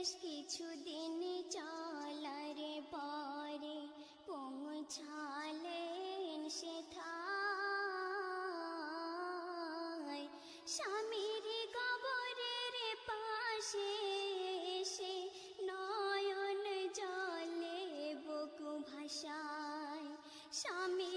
বেশ কিছুদিন চলার পরে পৌঁছালেন সেথায়। স্বামীর কবরের পাশে এসে নয়ন জলে বুক ভাসায়। স্বামী